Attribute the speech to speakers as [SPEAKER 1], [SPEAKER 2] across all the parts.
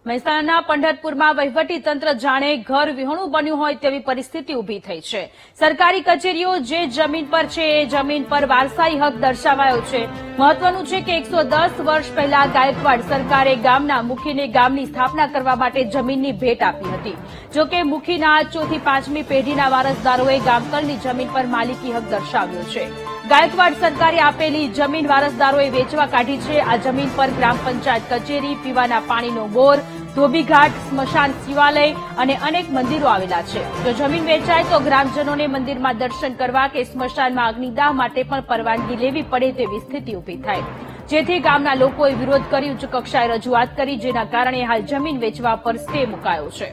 [SPEAKER 1] મહેસાણાના પંઢરપુરમાં વહીવટી તંત્ર જાણે ઘર વિહોણું બન્યું હોય તેવી પરિસ્થિતિ ઉભી થઈ છે। સરકારી કચેરીઓ જે જમીન પર છે એ જમીન પર વારસાઈ હક દર્શાવાયો છે। મહત્વનું છે કે 110 વર્ષ પહેલા ગાયકવાડ સરકારે ગામના મુખીને ગામની સ્થાપના કરવા માટે જમીનની ભેટ આપી હતી। જો કે મુખીના 4 થી 5મી પેઢીના વારસદારોએ ગામતળની જમીન પર માલિકી હક દર્શાવ્યો છે। ગાયકવાડ સરકારે આપેલી જમીન વારસદારોએ વેચવા કાઢી છે। આ જમીન પર ગ્રામ પંચાયત કચેરી, પીવાના પાણીનો બોર, ધોબીઘાટ, સ્મશાન, શિવાલય અને અનેક મંદિરો આવેલા છે। જો જમીન વેચાય તો ગ્રામજનોને મંદિરમાં દર્શન કરવા કે સ્મશાનમાં અગ્નિદાહ માટે પણ પરવાનગી લેવી પડે તેવી સ્થિતિ ઉભી થાય, જેથી ગામના લોકોએ વિરોધ કરી ઉચ્ચ કક્ષાએ રજૂઆત કરી, જેના કારણે હાલ જમીન વેચવા પર સ્ટે મુકાયો છે।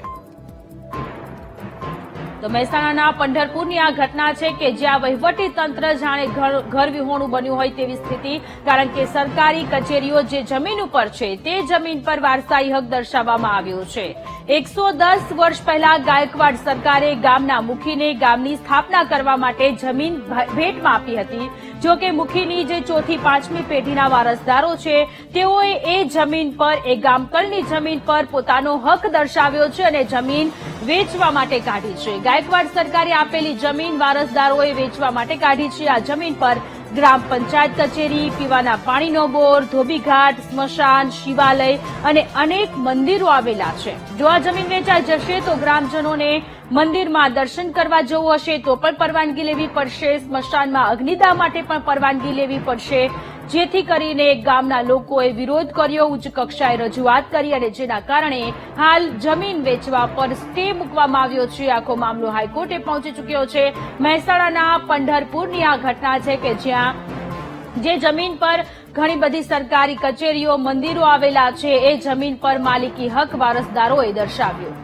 [SPEAKER 1] તો મહેસાણાના પંઢરપુરની આ ઘટના છે કે જ્યાં વહીવટી તંત્ર જાણે ઘર વિહોણું બન્યું હોય તેવી સ્થિતિ, કારણ કે સરકારી કચેરીઓ જે જમીન ઉપર છે તે જમીન પર વારસાઈ હક દર્શાવવામાં આવ્યો છે। 110 વર્ષ પહેલા ગાયકવાડ સરકારે ગામના મુખીને ગામની સ્થાપના કરવા માટે જમીન ભેટમાં આપી હતી। જો કે મુખીની જે 4 થી 5મી પેઢીના વારસદારો છે તેઓએ એ જમીન પર, એ ગામતળની જમીન પર પોતાનો હક દર્શાવ્યો છે અને જમીન વેચવા માટે કાઢી છે। ગાયકવાડ સરકારે આપેલી જમીન વારસદારોએ વેચવા માટે કાઢી છે। આ જમીન પર ગ્રામ પંચાયત કચેરી, પીવાના પાણીનો બોર, ધોબીઘાટ, સ્મશાન, શિવાલય અને અનેક મંદિરો આવેલા છે। જો આ જમીન વેચાઈ જશે તો ગ્રામજનોને મંદિરમાં દર્શન કરવા જવું હશે તો પણ પરવાનગી લેવી પડશે, સ્મશાનમાં અગ્નિદાહ માટે પણ પરવાનગી લેવી પડશે, જેથી કરીને ગામના લોકોએ વિરોધ કર્યો, ઉચ્ચ કક્ષાએ રજૂઆત કરી અને જેના કારણે હાલ જમીન વેચવા પર સ્ટે મૂકવામાં આવ્યો છે। આખો મામલો હાઈકોર્ટે પહોંચી ચૂક્યો છે। મહેસાણાના પંઢરપુરની આ ઘટના છે કે જ્યાં જે જમીન પર ઘણી બધી સરકારી કચેરીઓ, મંદિરો આવેલા છે એ જમીન પર માલિકી હક વારસદારોએ દર્શાવ્યો।